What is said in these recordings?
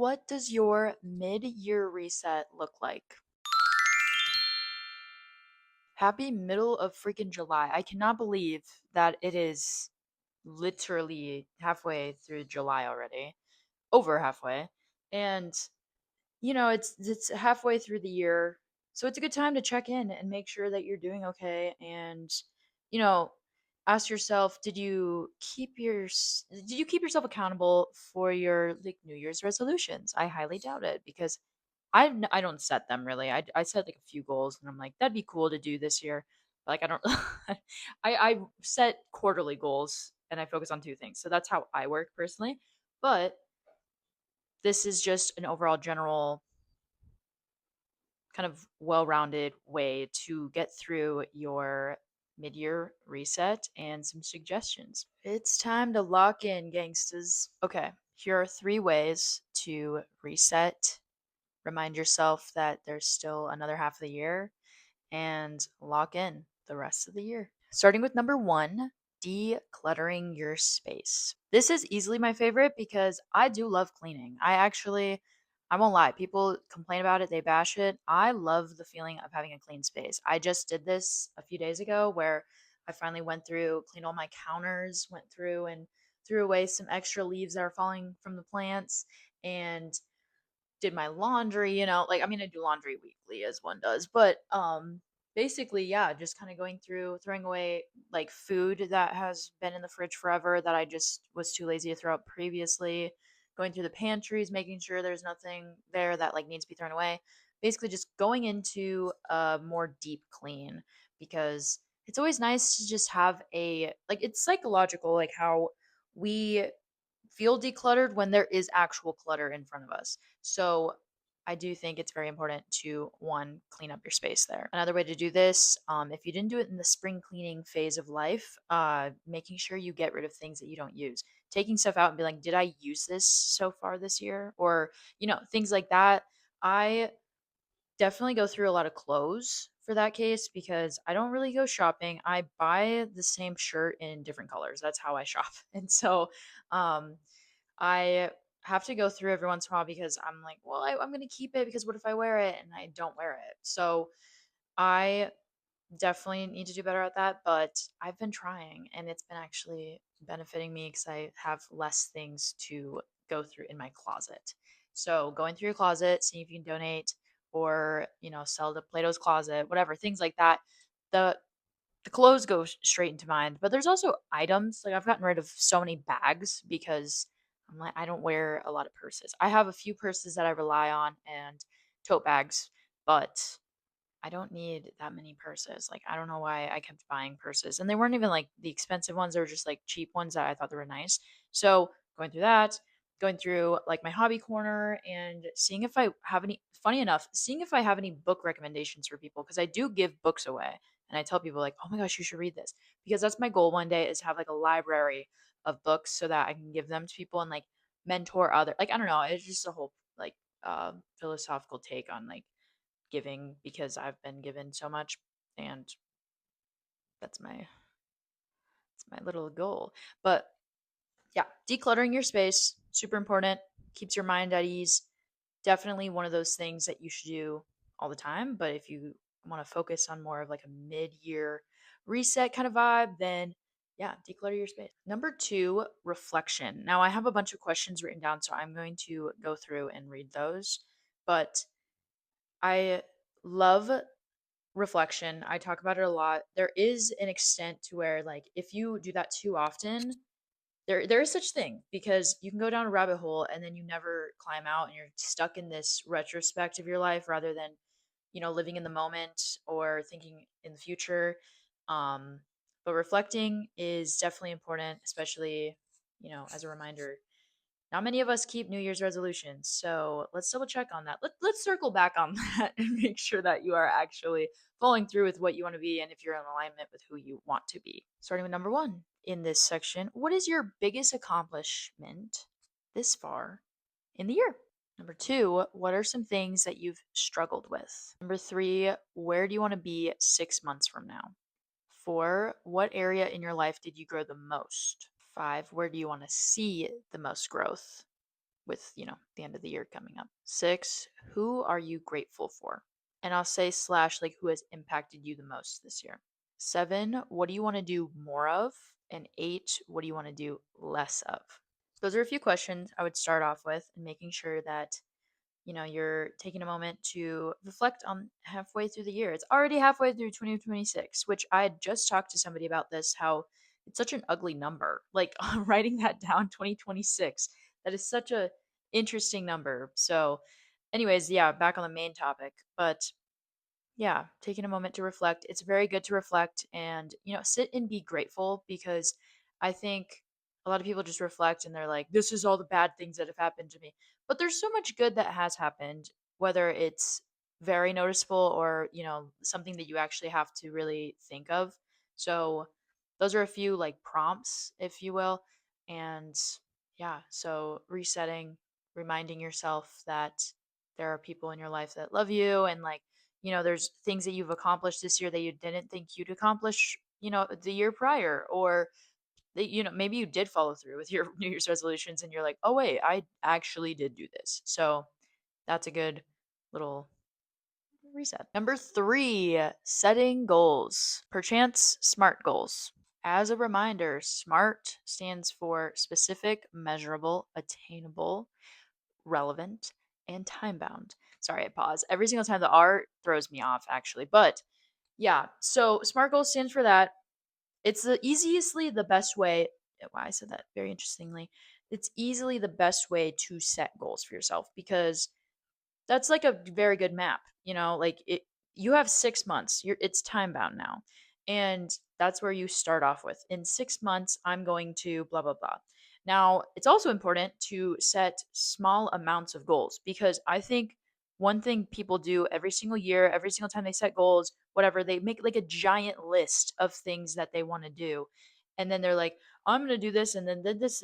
What does your mid year reset look like? Happy middle of freaking July. I cannot believe that it is literally halfway through July already, over halfway. And it's halfway through the year. So it's a good time to check in and make sure that you're doing okay and you know, ask yourself, did you keep yourself accountable for your like New Year's resolutions? I highly doubt it because I don't set them really. I set like a few goals and I'm like that'd be cool to do this year. But, like I don't I set quarterly goals and I focus on two things. So that's how I work personally. But this is just an overall general kind of well-rounded way to get through your mid-year reset and some suggestions. It's time to lock in, gangsters. Okay, here are three ways to reset. Remind yourself that there's still another half of the year and lock in the rest of the year. Starting with number one, decluttering your space. This is easily my favorite because I do love cleaning. I won't lie, people complain about it, they bash it. I love the feeling of having a clean space. I just did this a few days ago where I finally went through, cleaned all my counters, went through and threw away some extra leaves that are falling from the plants and did my laundry, like I mean I do laundry weekly as one does, but basically yeah, just kind of going through throwing away like food that has been in the fridge forever that I just was too lazy to throw out previously, going through the pantries, making sure there's nothing there that like needs to be thrown away. Basically just going into a more deep clean because it's always nice to just have a like it's psychological like how we feel decluttered when there is actual clutter in front of us. So I do think it's very important to one, clean up your space there. Another way to do this, if you didn't do it in the spring cleaning phase of life, making sure you get rid of things that you don't use. Taking stuff out and be like, did I use this so far this year? Or, things like that. I definitely go through a lot of clothes for that case because I don't really go shopping. I buy the same shirt in different colors. That's how I shop. And so um I have to go through every once in a while because I'm like, well, I'm going to keep it because what if I wear it and I don't wear it? So I definitely need to do better at that, but I've been trying and it's been actually benefiting me because I have less things to go through in my closet. So going through your closet, seeing if you can donate or, sell to Plato's Closet, whatever, things like that. The the clothes go straight into mind, but there's also items. Like I've gotten rid of so many bags because I'm like I don't wear a lot of purses. I have a few purses that I rely on and tote bags, but I don't need that many purses. Like, I don't know why I kept buying purses. And they weren't even like the expensive ones, they were just like cheap ones that I thought they were nice. So, going through that, going through like my hobby corner and seeing if I have any, funny enough, seeing if I have any book recommendations for people because I do give books away. And I tell people, like, oh my gosh, you should read this. Because that's my goal one day is to have like a library of books so that I can give them to people and like mentor other, like, I don't know, it's just a whole like philosophical take on like giving because I've been given so much and that's my little goal. But yeah, decluttering your space, super important, keeps your mind at ease. Definitely one of those things that you should do all the time, but if you want to focus on more of like a mid-year reset kind of vibe, then yeah, declutter your space. Number 2, reflection. Now I have a bunch of questions written down, so I'm going to go through and read those. But I love reflection. I talk about it a lot. There is an extent to where like if you do that too often, there is such thing because you can go down a rabbit hole and then you never climb out and you're stuck in this retrospect of your life rather than, living in the moment or thinking in the future. Um but reflecting is definitely important, especially, as a reminder not many of us keep New Year's resolutions, so let's double check on that. Let's circle back on that and make sure that you are actually following through with what you want to be and if you're in alignment with who you want to be. Starting with number one in this section, what is your biggest accomplishment this far in the year? Number two, what are some things that you've struggled with? Number three, where do you want to be 6 months from now? Four, what area in your life did you grow the most? Five, where do you want to see the most growth? with, the end of the year coming up. 6, who are you grateful for? And I'll say slash like who has impacted you the most this year. 7, what do you want to do more of? And 8, what do you want to do less of? Those are a few questions I would start off with, and making sure that you're taking a moment to reflect on halfway through the year. It's already halfway through 2026, which I had just talked to somebody about this, how it's such an ugly number. Like writing that down, 2026, that is such a interesting number. So anyways, yeah, back on the main topic, but yeah, taking a moment to reflect. It's very good to reflect and, sit and be grateful, because I think a lot of people just reflect and they're like, this is all the bad things that have happened to me. But there's so much good that has happened, whether it's very noticeable or, something that you actually have to really think of. So those are a few like prompts, if you will. And yeah, so resetting, reminding yourself that there are people in your life that love you, and like, there's things that you've accomplished this year that you didn't think you'd accomplish, the year prior, or that, maybe you did follow through with your New Year's resolutions and you're like, oh, wait, I actually did do this. So that's a good little reset. Number 3, setting goals. Perchance SMART goals. As a reminder, SMART stands for specific, measurable, attainable, relevant, and time bound. Sorry, I pause. Every single time the R throws me off, actually. But yeah, so SMART goals stands for that. It's the easiestly the best way. Wow, I said that very interestingly. It's easily the best way to set goals for yourself, because that's like a very good map, like you have 6 months. It's time bound now. And that's where you start off with. In 6 months, I'm going to blah blah blah. Now, it's also important to set small amounts of goals, because I think one thing people do every single year, every single time they set goals, whatever, they make like a giant list of things that they want to do. And then they're like, I'm going to do this, and then this.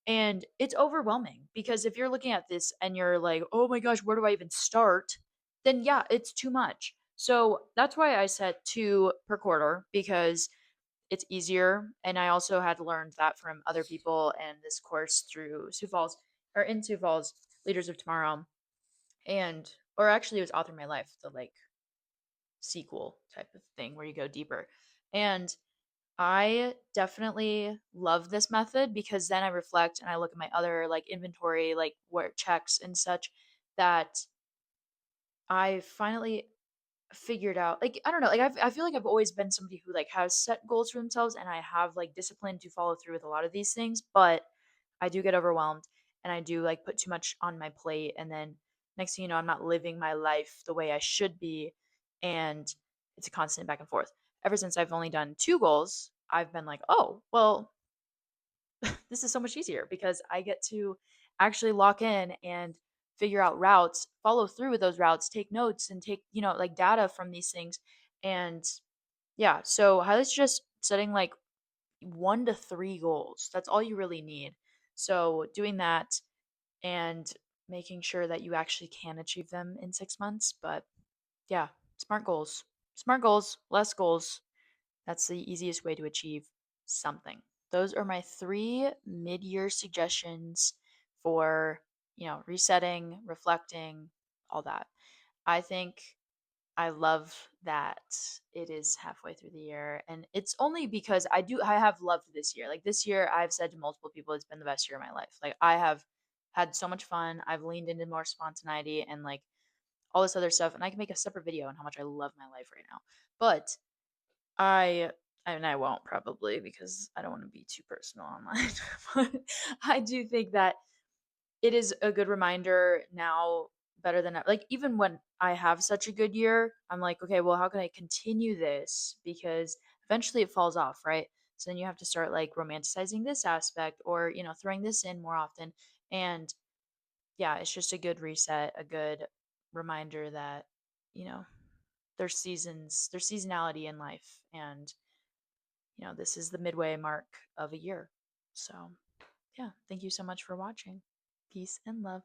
And it's overwhelming, because if you're looking at this and you're like, oh my gosh, where do I even start? Then yeah, it's too much. So that's why I set 2 per quarter, because it's easier. And I also had learned that from other people and this course through Sioux Falls, or in Sioux Falls, Leaders of Tomorrow. And, or actually, it was Author My Life, the like sequel type of thing where you go deeper. And I definitely love this method, because then I reflect and I look at my other like inventory, like where checks and such, that I finally figured out, like, I don't know, like I feel like I've always been somebody who like has set goals for themselves, and I have like discipline to follow through with a lot of these things, but I do get overwhelmed, and I do like put too much on my plate, and then next thing you know, I'm not living my life the way I should be, and it's a constant back and forth. Ever since I've only done 2 goals, I've been like, oh well, this is so much easier, because I get to actually lock in and figure out routes, follow through with those routes, take notes, and take, like data from these things. And yeah, so highly suggest setting like 1 to 3 goals. That's all you really need. So doing that, and making sure that you actually can achieve them in 6 months. But yeah, smart goals. Smart goals, less goals. That's the easiest way to achieve something. Those are my 3 mid year suggestions for, resetting, reflecting, all that. I think I love that it is halfway through the year. And it's only because I have loved this year. Like this year, I've said to multiple people, it's been the best year of my life. Like I have had so much fun. I've leaned into more spontaneity and like all this other stuff. And I can make a separate video on how much I love my life right now. But I and I won't probably, because I don't want to be too personal online. But I do think that it is a good reminder now, better than like even when I have such a good year, I'm like, okay, well, how can I continue this? Because eventually it falls off, right? So then you have to start like romanticizing this aspect, or throwing this in more often. And yeah, it's just a good reset, a good reminder that, you know, there's seasons, there's seasonality in life, and this is the midway mark of a year. So, yeah, thank you so much for watching. Peace and love.